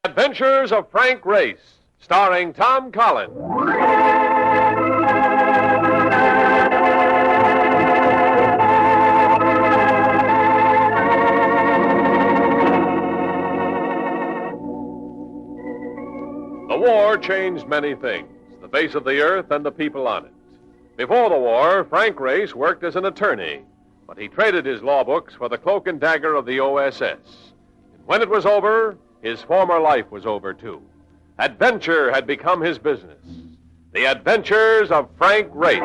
Adventures of Frank Race, starring Tom Collins. The war changed many things, the face of the earth and the people on it. Before the war, Frank Race worked as an attorney, but he traded his law books for the cloak and dagger of the OSS. And when it was over, his former life was over, too. Adventure had become his business. The Adventures of Frank Race.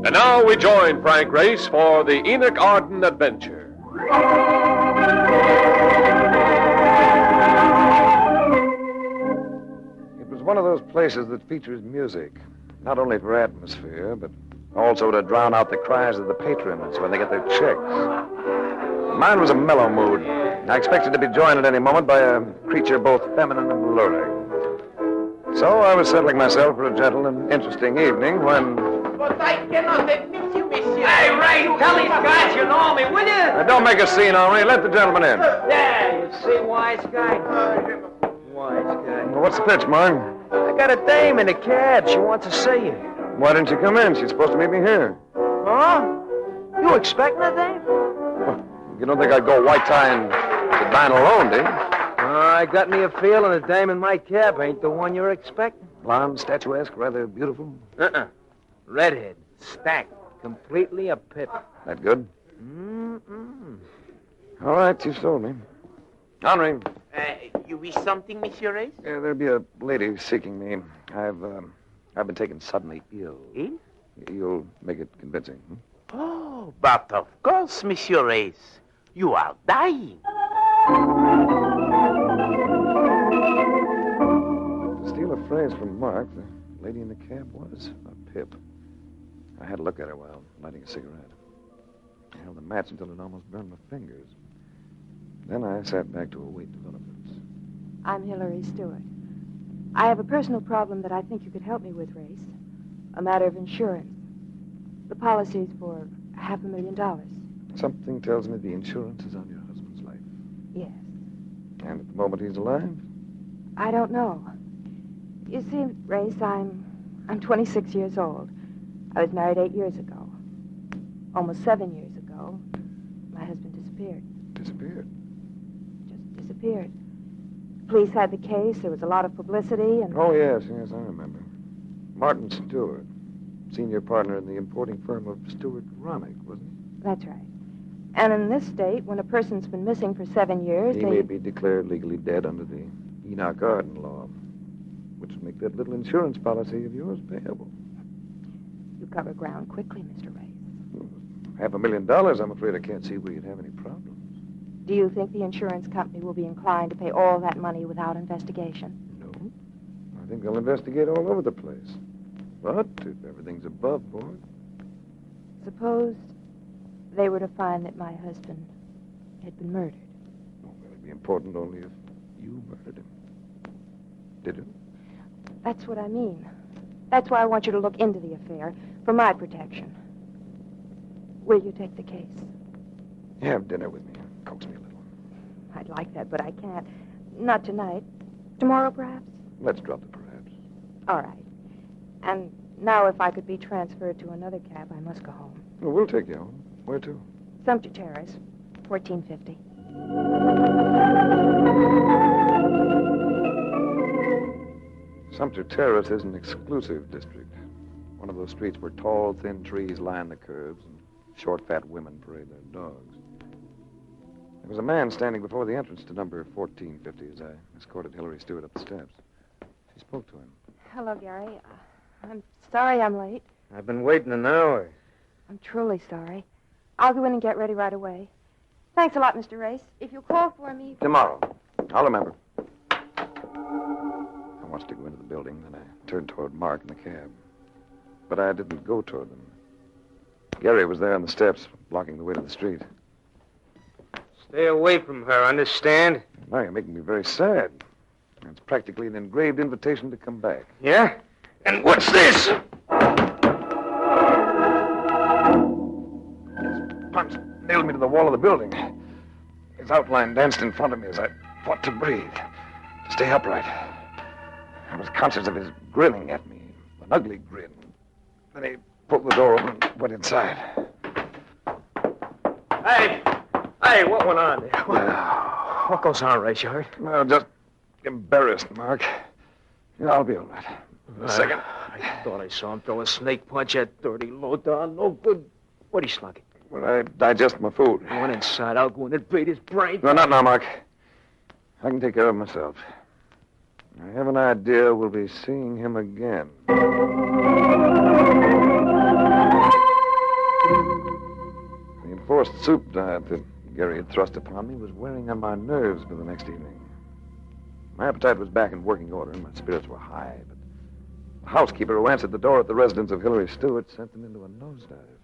And now we join Frank Race for the Enoch Arden adventure. It was one of those places that features music, not only for atmosphere, but also to drown out the cries of the patrons when they get their checks. Mine was a mellow mood. I expected to be joined at any moment by a creature both feminine and alluring. So I was settling myself for a gentle and interesting evening when... But I cannot admit you, monsieur. Hey, Ray, tell these guys you know me, will you? Don't make a scene, Henri. Let the gentleman in. Yeah, you see, wise guy. Wise guy. Well, what's the pitch, Martin? I got a dame in a cab. She wants to see you. Why didn't you come in? She's supposed to meet me here. Huh? You expecting a dame? You don't think I'd go white tying to dine alone, do you? I got me a feeling a dame in my cab ain't the one you're expecting. Blonde, statuesque, rather beautiful. Redhead, stacked, completely a pip. That good? Mm-mm. All right, you've sold me. Henri. You wish something, Monsieur Race? There'll be a lady seeking me. I've been taken suddenly ill. Ill? You'll make it convincing. Oh, but of course, Monsieur Race. You are dying. To steal a phrase from Mark, the lady in the cab was a pip. I had to look at her while lighting a cigarette. I held the match until it almost burned my fingers. Then I sat back to await developments. I'm Hillary Stewart. I have a personal problem that I think you could help me with, Race. A matter of insurance. The policy's for $500,000. Something tells me the insurance is on your husband's life. Yes. And at the moment he's alive? I don't know. You see, Race, I'm 26 years old. I was married 8 years ago. Almost 7 years ago, my husband disappeared. Disappeared? Just disappeared. Police had the case. There was a lot of publicity and... Oh, yes, I remember. Martin Stewart, senior partner in the importing firm of Stewart Ronick, wasn't he? That's right. And in this state, when a person's been missing for 7 years, he may be declared legally dead under the Enoch Arden law, which would make that little insurance policy of yours payable. You cover ground quickly, Mr. Race. $500,000, I'm afraid I can't see where you'd have any problems. Do you think the insurance company will be inclined to pay all that money without investigation? No. I think they'll investigate all over the place. But if everything's above board... Suppose they were to find that my husband had been murdered. Oh, well, it'd be important only if you murdered him. Did you? That's what I mean. That's why I want you to look into the affair, for my protection. Will you take the case? Have dinner with me. Coax me a little. I'd like that, but I can't. Not tonight. Tomorrow, perhaps? Let's drop the perhaps. All right. And now if I could be transferred to another cab, I must go home. Well, we'll take you home. Where to? Sumter Terrace, 1450. Sumter Terrace is an exclusive district. One of those streets where tall, thin trees line the curbs and short, fat women parade their dogs. There was a man standing before the entrance to number 1450 as I escorted Hillary Stewart up the steps. She spoke to him. Hello, Gary. I'm sorry I'm late. I've been waiting an hour. I'm truly sorry. I'll go in and get ready right away. Thanks a lot, Mr. Race. If you'll call for me... Tomorrow. I'll remember. I watched her go into the building, then I turned toward Mark in the cab. But I didn't go toward them. Gary was there on the steps, blocking the way to the street. Stay away from her, understand? Now you're making me very sad. It's practically an engraved invitation to come back. Yeah? And what's this? His punch nailed me to the wall of the building. His outline danced in front of me as I fought to breathe, to stay upright. I was conscious of his grinning at me, an ugly grin. Then he pulled the door open and went inside. Hey, what went on there? What goes on, Ray? You hurt? Well, just embarrassed, Mark. Yeah, I'll be all right. A second. I thought I saw him throw a snake punch at dirty Lothar. No good. What'd he slug it? Well, I digest my food. I went inside. I'll go in and beat his brains. No, not now, Mark. I can take care of myself. I have an idea we'll be seeing him again. The enforced soup diet that Gary had thrust upon me was wearing on my nerves for the next evening. My appetite was back in working order, and my spirits were high, but the housekeeper who answered the door at the residence of Hillary Stewart sent them into a nosedive.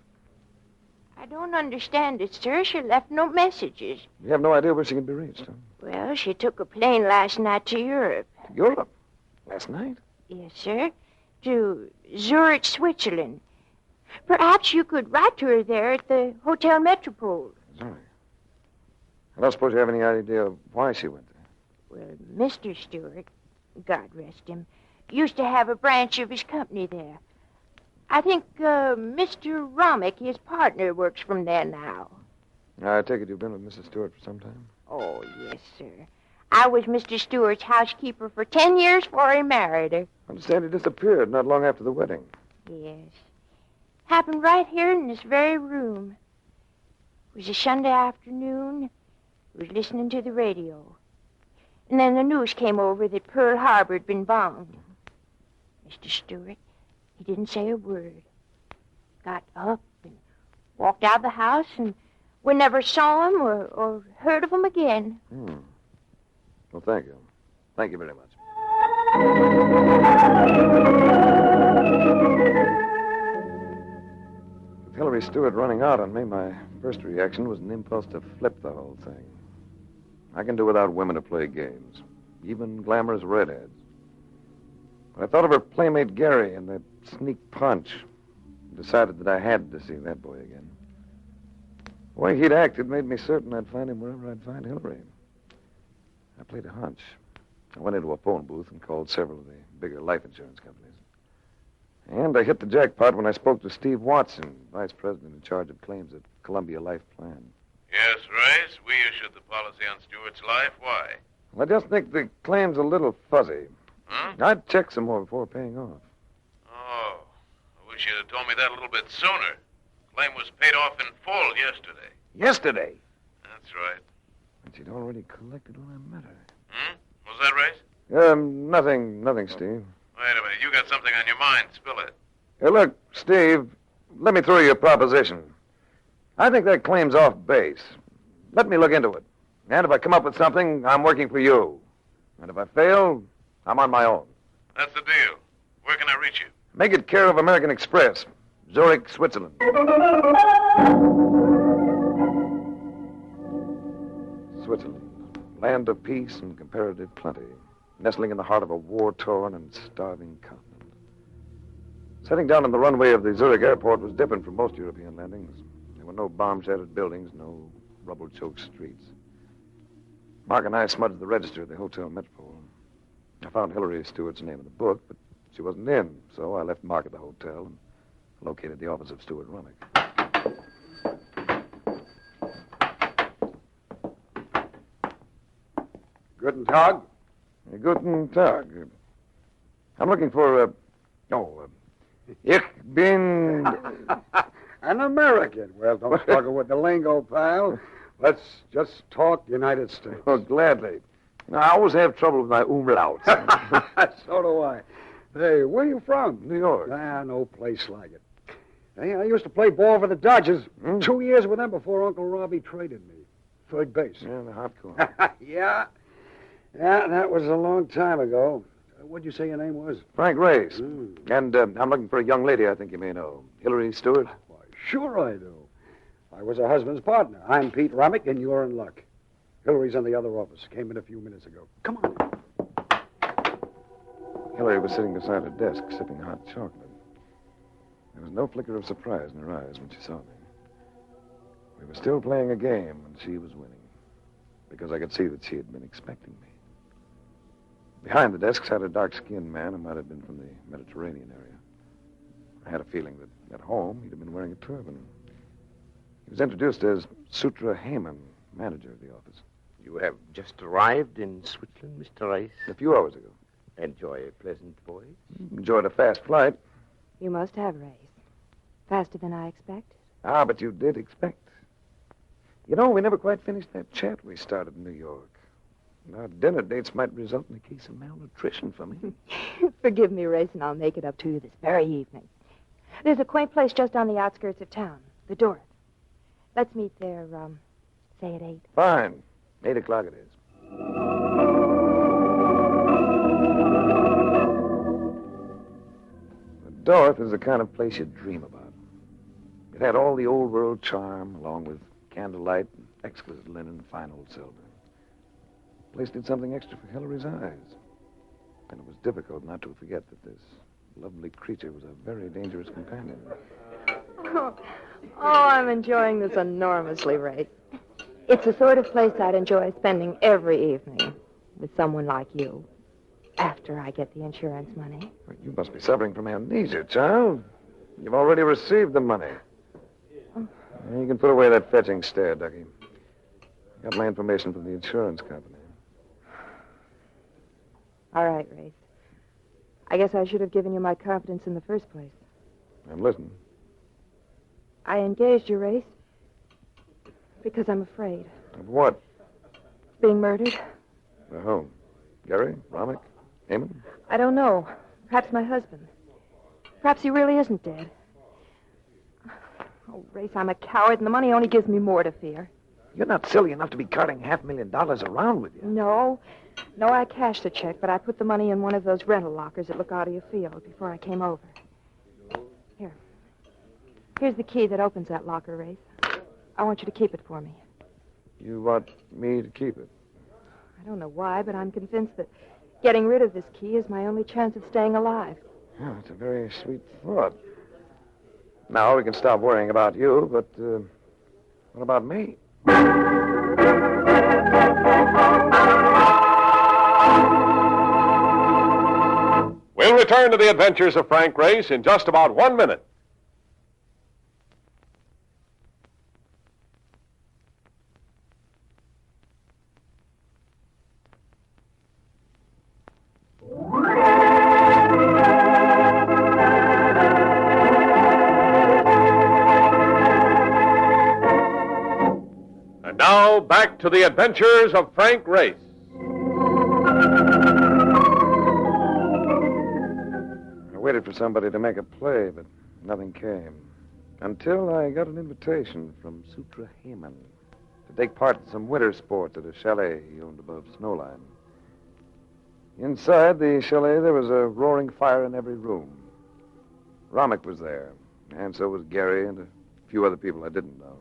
I don't understand it, sir. She left no messages. You have no idea where she can be reached, huh? Well, she took a plane last night to Europe. Europe? Last night? Yes, sir. To Zurich, Switzerland. Perhaps you could write to her there at the Hotel Metropole. Sorry. I don't suppose you have any idea of why she went there. Well, Mr. Stewart, God rest him, used to have a branch of his company there. I think Mr. Romick, his partner, works from there now. I take it you've been with Mrs. Stewart for some time? Oh, yes, sir. I was Mr. Stewart's housekeeper for 10 years before he married her. I understand he disappeared not long after the wedding. Yes. Happened right here in this very room. It was a Sunday afternoon. I was listening to the radio. And then the news came over that Pearl Harbor had been bombed. Mr. Stewart, he didn't say a word. Got up and walked out of the house, and we never saw him or heard of him again. Well, thank you. Thank you very much. With Hillary Stewart running out on me, my first reaction was an impulse to flip the whole thing. I can do without women to play games, even glamorous redheads. But I thought of her playmate Gary and that sneak punch, and decided that I had to see that boy again. The way he'd acted made me certain I'd find him wherever I'd find Hillary. I played a hunch. I went into a phone booth and called several of the bigger life insurance companies. And I hit the jackpot when I spoke to Steve Watson, vice president in charge of claims at Columbia Life Plan. Yes, Rice, we issued the policy on Stewart's life. Why? Well, I just think the claim's a little fuzzy. Huh? I'd check some more before paying off. Oh, I wish you'd have told me that a little bit sooner. Claim was paid off in full yesterday. Yesterday? That's right. But she'd already collected when I met her. Was that right? Nothing, Steve. Wait a minute. You got something on your mind. Spill it. Hey, look, Steve, let me throw you a proposition. I think that claim's off base. Let me look into it. And if I come up with something, I'm working for you. And if I fail, I'm on my own. That's the deal. Where can I reach you? Make it care of American Express, Zurich, Switzerland. Switzerland, land of peace and comparative plenty, nestling in the heart of a war-torn and starving continent. Setting down on the runway of the Zurich airport was different from most European landings. There were no bomb-shattered buildings, no rubble-choked streets. Mark and I smudged the register at the Hotel Metropole. I found Hillary Stewart's name in the book, but she wasn't in, so I left Mark at the hotel and located the office of Stewart Romick. Guten Tag. Guten Tag. I'm looking for, ich bin... An American. Well, don't struggle with the lingo, pal. Let's just talk United States. Oh, gladly. I always have trouble with my umlauts. So do I. Hey, where are you from? New York. No place like it. Hey, I used to play ball for the Dodgers. 2 years with them before Uncle Robbie traded me. Third base. Yeah, the hot corner. Yeah, that was a long time ago. What'd you say your name was? Frank Race. And I'm looking for a young lady I think you may know. Hillary Stewart. Why, Sure I do. I was her husband's partner. I'm Pete Romick, and you're in luck. Hillary's in the other office. Came in a few minutes ago. Come on. Hillary was sitting beside her desk, sipping hot chocolate. There was no flicker of surprise in her eyes when she saw me. We were still playing a game, and she was winning, because I could see that she had been expecting me. Behind the desk sat a dark-skinned man who might have been from the Mediterranean area. I had a feeling that at home he'd have been wearing a turban. He was introduced as Sutra Heyman, manager of the office. You have just arrived in Switzerland, Mr. Rice? A few hours ago. Enjoy a pleasant voyage? Enjoyed a fast flight. You must have, Race. Faster than I expected. Ah, but you did expect. You know, we never quite finished that chat we started in New York. And our dinner dates might result in a case of malnutrition for me. Forgive me, Race, and I'll make it up to you this very evening. There's a quaint place just on the outskirts of town, the Dorth. Let's meet there, say at 8. Fine. 8 o'clock it is. The Dorth is the kind of place you dream about. It had all the old world charm, along with candlelight and exquisite linen and fine old silver. The place did something extra for Hillary's eyes. And it was difficult not to forget that this lovely creature was a very dangerous companion. Oh, I'm enjoying this enormously, Ray. It's the sort of place I'd enjoy spending every evening with someone like you, after I get the insurance money. You must be suffering from amnesia, child. You've already received the money. Oh. You can put away that fetching stare, Ducky. I got my information from the insurance company. All right, Race. I guess I should have given you my confidence in the first place. I'm listening. I engaged you, Race, because I'm afraid. Of what? Being murdered. Whom? Gary? Romick? Heyman? I don't know. Perhaps my husband. Perhaps he really isn't dead. Oh, Race, I'm a coward, and the money only gives me more to fear. You're not silly enough to be carting $500,000 around with you. No, I cashed the check, but I put the money in one of those rental lockers that look out of your field before I came over. Here's the key that opens that locker, Race. I want you to keep it for me. You want me to keep it? I don't know why, but I'm convinced that getting rid of this key is my only chance of staying alive. Oh, it's a very sweet thought. Now we can stop worrying about you, but what about me? We'll return to the adventures of Frank Race in just about 1 minute. And now, back to the adventures of Frank Race. I waited for somebody to make a play, but nothing came. Until I got an invitation from Sutra Heyman to take part in some winter sports at a chalet he owned above Snowline. Inside the chalet, there was a roaring fire in every room. Romick was there, and so was Gary and a few other people I didn't know.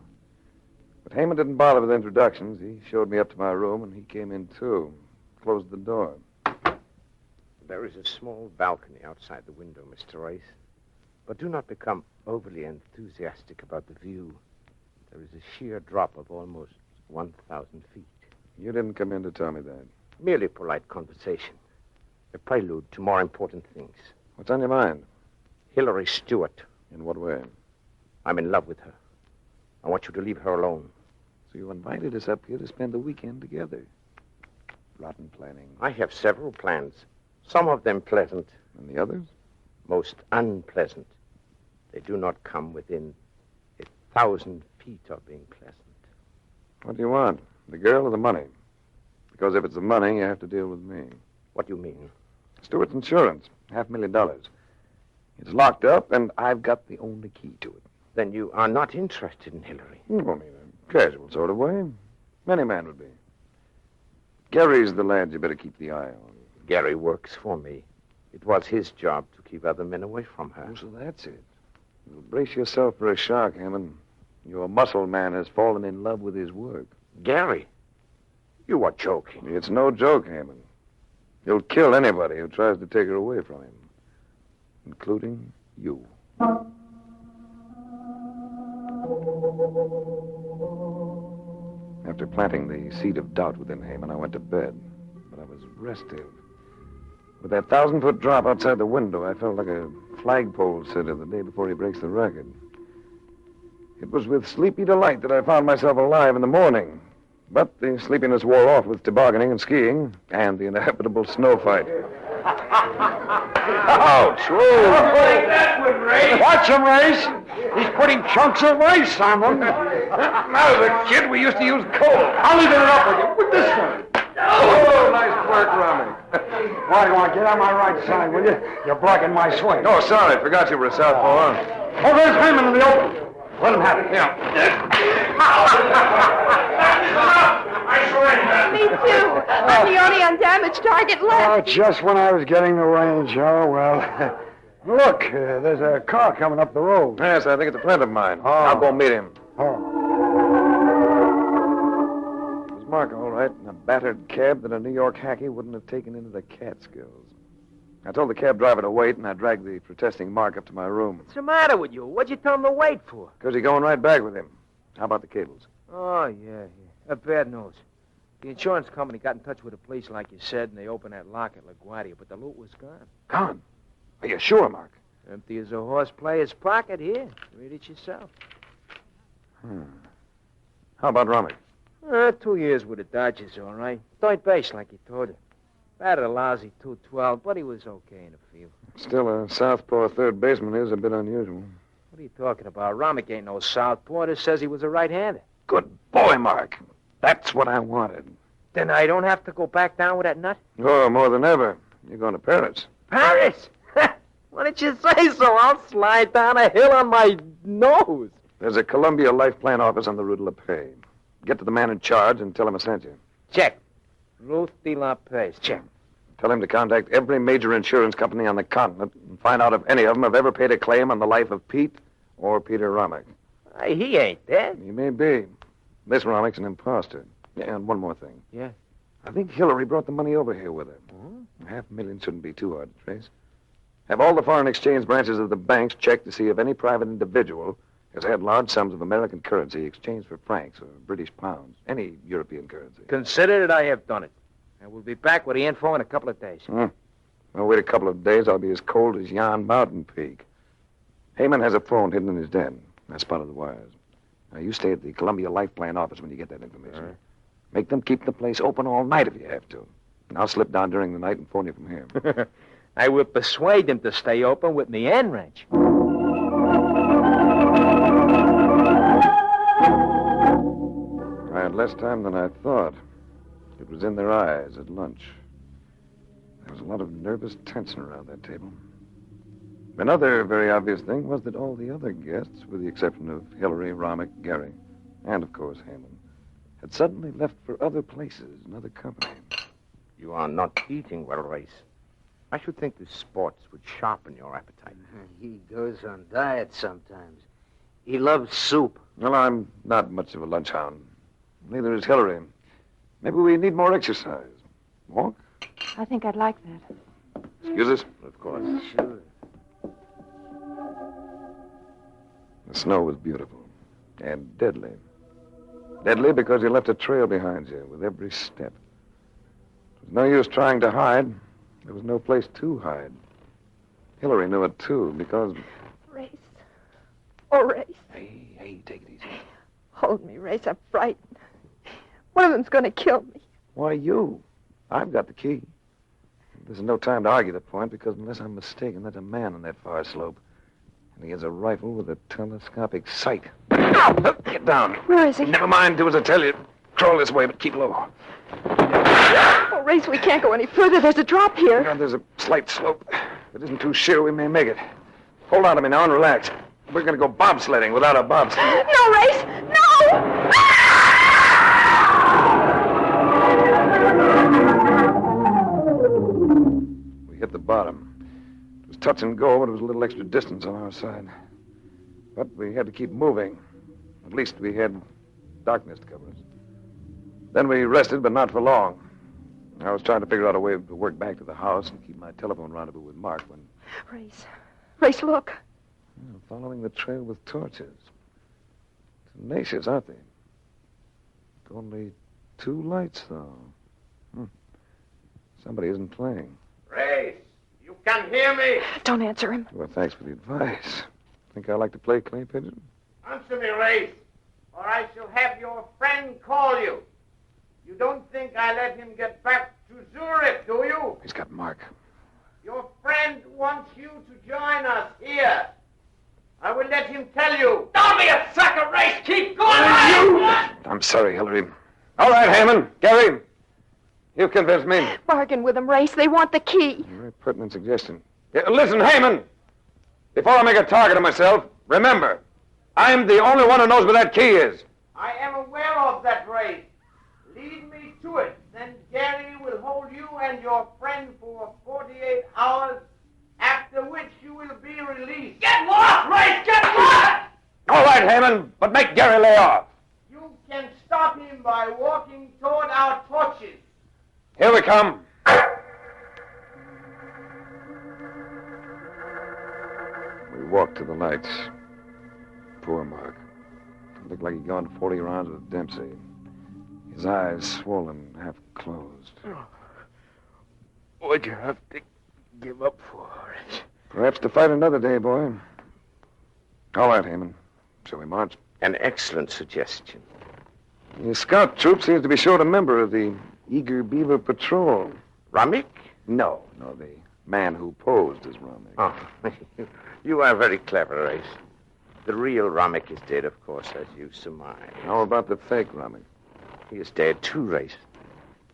But Heyman didn't bother with introductions. He showed me up to my room, and he came in, too. Closed the door. There is a small balcony outside the window, Mr. Rice. But do not become overly enthusiastic about the view. There is a sheer drop of almost 1,000 feet. You didn't come in to tell me that. Merely polite conversation. A prelude to more important things. What's on your mind? Hillary Stewart. In what way? I'm in love with her. I want you to leave her alone. So you invited us up here to spend the weekend together. Rotten planning. I have several plans. Some of them pleasant. And the others? Most unpleasant. They do not come within 1,000 feet of being pleasant. What do you want? The girl or the money? Because if it's the money, you have to deal with me. What do you mean? Stewart's insurance. $500,000. It's locked up, and I've got the only key to it. Then you are not interested in Hillary. Only in a casual sort of way. Any man would be. Gary's the lad you better keep the eye on. Gary works for me. It was his job to keep other men away from her. Oh, so that's it. Well, brace yourself for a shock, Hammond. Your muscle man has fallen in love with his work. Gary, you are joking. It's no joke, Hammond. He'll kill anybody who tries to take her away from him, including you. After planting the seed of doubt within Hammond, I went to bed. But I was restive. With that 1,000-foot drop outside the window, I felt like a flagpole sitter the day before he breaks the record. It was with sleepy delight that I found myself alive in the morning. But the sleepiness wore off with tobogganing and skiing and the inevitable snow fight. Ouch! Watch him, Race. He's putting chunks of rice on them. When I was a kid, we used to use coal. I'll even it up with you. With this one. Oh, nice work, Romy. Why, you want to get on my right side, will you? You're blocking my swing. Oh, sorry. Forgot you were a southpaw. Oh, there's Hammond in the open. Let him have it. Yeah. Me too. I'm the only undamaged target left. Oh, just when I was getting the range. Oh, well. Look, there's a car coming up the road. Yes, I think it's a friend of mine. Oh. I'll go meet him. Oh. It was Mark, all right, in a battered cab that a New York hacky wouldn't have taken into the Catskills. I told the cab driver to wait, and I dragged the protesting Mark up to my room. What's the matter with you? What'd you tell him to wait for? Because he's going right back with him. How about the cables? Oh, yeah. Bad news. The insurance company got in touch with the police, like you said, and they opened that lock at LaGuardia, but the loot was gone. Gone? Are you sure, Mark? Empty as a horse player's pocket. Here, read it yourself. How about Romick? 2 years with the Dodgers, all right. Third base, like he told you. Batted a lousy 212, but he was okay in the field. Still, a southpaw third baseman is a bit unusual. What are you talking about? Romick ain't no southpaw. It says he was a right-hander. Good boy, Mark. That's what I wanted. Then I don't have to go back down with that nut? Oh, more than ever. You're going to Paris. Paris? Why didn't you say so? I'll slide down a hill on my nose. There's a Columbia Life Plan office on the Rue de la Paix. Get to the man in charge and tell him I sent you. Check. Ruth de la Paix. Check. Tell him to contact every major insurance company on the continent and find out if any of them have ever paid a claim on the life of Pete or Peter Romick. He ain't dead. He may be. This Romick's an imposter. Yeah, and one more thing. Yeah? I think Hillary brought the money over here with her. $500,000 shouldn't be too hard to trace. Have all the foreign exchange branches of the banks check to see if any private individual has had large sums of American currency exchanged for francs or British pounds, any European currency. Consider that I have done it. And we'll be back with the info in a couple of days. Well, wait a couple of days. I'll be as cold as yon mountain peak. Heyman has a phone hidden in his den. I spotted the wires. Now, you stay at the Columbia Life Plan office when you get that information. Make them keep the place open all night if you have to. And I'll slip down during the night and phone you from here. I will persuade them to stay open with me and wrench. I had less time than I thought. It was in their eyes at lunch. There was a lot of nervous tension around that table. Another very obvious thing was that all the other guests, with the exception of Hillary, Romick, Gary, and, of course, Hammond, had suddenly left for other places and other company. You are not eating well, Race. I should think the sports would sharpen your appetite. He goes on diet sometimes. He loves soup. Well, I'm not much of a lunch hound. Neither is Hillary. Maybe we need more exercise. Walk? I think I'd like that. Excuse us? Of course. Sure. The snow was beautiful and deadly. Deadly because you left a trail behind you with every step. It was no use trying to hide. There was no place to hide. Hillary knew it, too, because... Race. Oh, Race. Hey, take it easy. Hold me, Race. I'm frightened. One of them's going to kill me. Why, you? I've got the key. There's no time to argue the point, because unless I'm mistaken, there's a man on that far slope. And he has a rifle with a telescopic sight. Ow! Get down. Where is he? Never mind. Do as I tell you. Crawl this way, but keep low. Oh, Race, we can't go any further. There's a drop here. Now, there's a slight slope. If it isn't too sheer, we may make it. Hold on to me now and relax. We're going to go bobsledding without a bobsled. No, Race! No! We hit the bottom. It was touch and go, but it was a little extra distance on our side. But we had to keep moving. At least we had darkness to cover us. Then we rested, but not for long. I was trying to figure out a way to work back to the house and keep my telephone rendezvous with Mark when... Race, look. Following the trail with torches. Tenacious, aren't they? Only 2 lights, though. Somebody isn't playing. Race, you can hear me? Don't answer him. Well, thanks for the advice. Think I like to play clay pigeon? Answer me, Race, or I shall have your friend call you. You don't think I let him get back to Zurich, do you? He's got Mark. Your friend wants you to join us here. I will let him tell you. Don't be a sucker, Race. Keep going. I'm sorry, Hillary. All right, Heyman. Gary, you've convinced me. Bargain with them, Race. They want the key. Very pertinent suggestion. Yeah, listen, Heyman. Before I make a target of myself, remember, I'm the only one who knows where that key is. I am aware of that, Race. Lead me to it. Then Gary will hold you and your friend for 48 hours, after which you will be released. Get lost, Race! Get lost! All right, Heyman, but make Gary lay off. You can stop him by walking toward our torches. Here we come. We walked to the lights. Poor Mark. Looked like he'd gone 40 rounds with Dempsey. His eyes swollen, half closed. What'd you have to give up for it? Perhaps to fight another day, boy. All right, Heyman. Shall we march? An excellent suggestion. The scout troop seems to be short a member of the Eager Beaver Patrol. Rummick? No, the man who posed as Rummick. Oh, you are very clever, Race. The real Rummick is dead, of course, as you surmise. How about the fake Rummick? He is dead too, Race.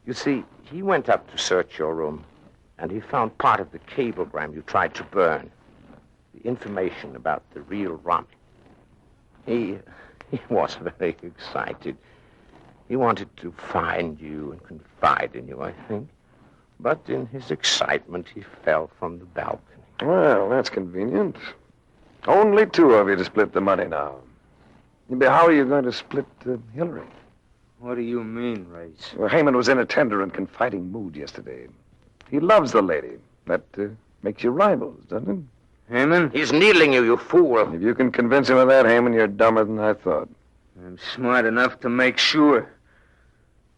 You see, he went up to search your room, and he found part of the cablegram you tried to burn. The information about the real Rummick. He was very excited. He wanted to find you and confide in you, I think. But in his excitement, he fell from the balcony. Well, that's convenient. Only 2 of you to split the money now. How are you going to split Hillary? What do you mean, Race? Well, Heyman was in a tender and confiding mood yesterday. He loves the lady. That makes you rivals, doesn't it? Heyman? He's needling you, you fool. If you can convince him of that, Heyman, you're dumber than I thought. I'm smart enough to make sure.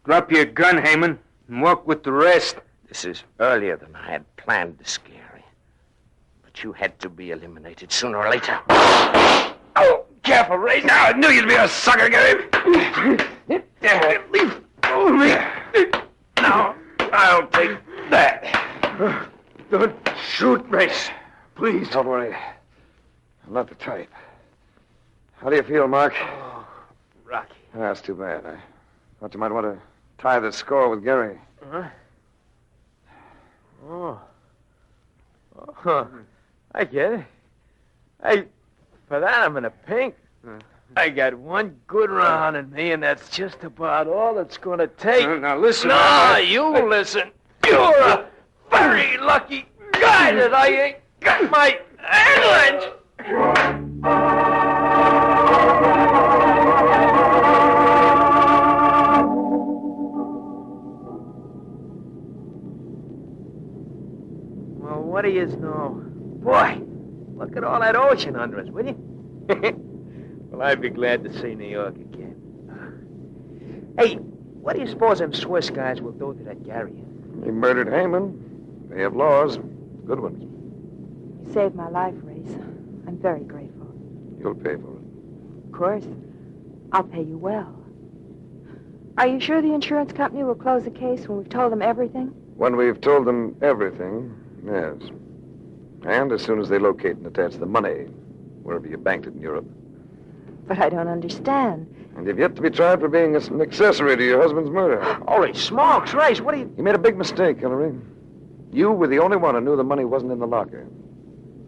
Drop your gun, Heyman, and walk with the rest. This is earlier than I had planned this, Gary. But you had to be eliminated sooner or later. Oh, careful, Ray. Now, I knew you'd be a sucker, Gary. Leave me. Now, I'll take that. Don't shoot, Race. Please. Don't worry. I'm not the type. How do you feel, Mark? Oh, rocky. That's too bad. I thought you might want to tie the score with Gary. Huh? Oh, I get it. For that, I'm in a pink. I got one good round in me, and that's just about all it's going to take. Now, listen. No, you listen. You're a very lucky guy that I ain't got my ambulance. Well, what do you know? Boy, look at all that ocean under us, will you? Well, I'd be glad to see New York again. Hey, what do you suppose them Swiss guys will do to that Gary? He murdered Heyman. They have laws. Good ones. You saved my life, Race. I'm very grateful. You'll pay for it. Of course. I'll pay you well. Are you sure the insurance company will close the case when we've told them everything? When we've told them everything, yes. And as soon as they locate and attach the money, wherever you banked it in Europe. But I don't understand. And you've yet to be tried for being an accessory to your husband's murder. Holy smokes, Race, what do you... You made a big mistake, Hillary. You were the only one who knew the money wasn't in the locker.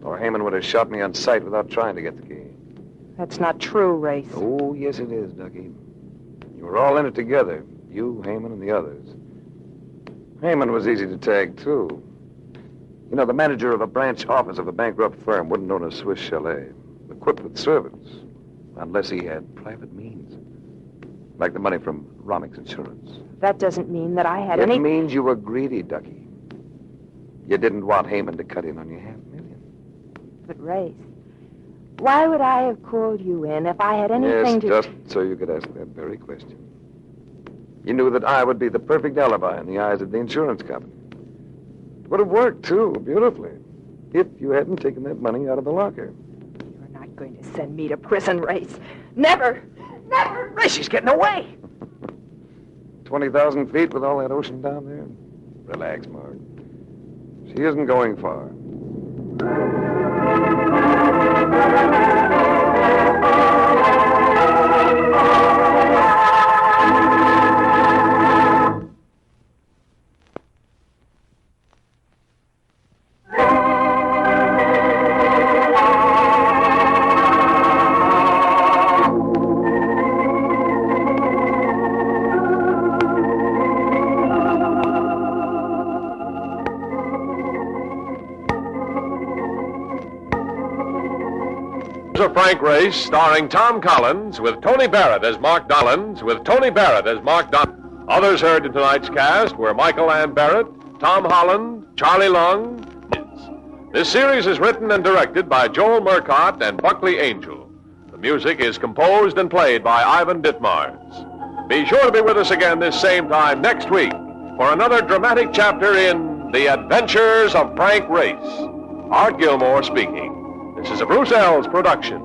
Or Heyman would have shot me on sight without trying to get the key. That's not true, Race. Oh, yes it is, Ducky. You were all in it together. You, Heyman, and the others. Heyman was easy to tag, too. You know, the manager of a branch office of a bankrupt firm wouldn't own a Swiss chalet. equipped with servants, unless he had private means. Like the money from Romick's insurance. That doesn't mean that I had It any... means you were greedy, Ducky. You didn't want Heyman to cut in on your $500,000. But, Race, why would I have called you in if I had anything to... Yes, just so you could ask that very question. You knew that I would be the perfect alibi in the eyes of the insurance company. It would have worked, too, beautifully, if you hadn't taken that money out of the locker. You're not going to send me to prison, Race. Never! Never! Race, she's getting away. 20,000 feet with all that ocean down there? Relax, Mark. She isn't going far. Of Frank Race, starring Tom Collins, with Tony Barrett as Mark Dollins, Others heard in tonight's cast were Michael Ann Barrett, Tom Holland, Charlie Lung. This series is written and directed by Joel Murcott and Buckley Angel. The music is composed and played by Ivan Ditmars. Be sure to be with us again this same time next week for another dramatic chapter in The Adventures of Frank Race. Art Gilmore speaking. This is a Bruce Ells production.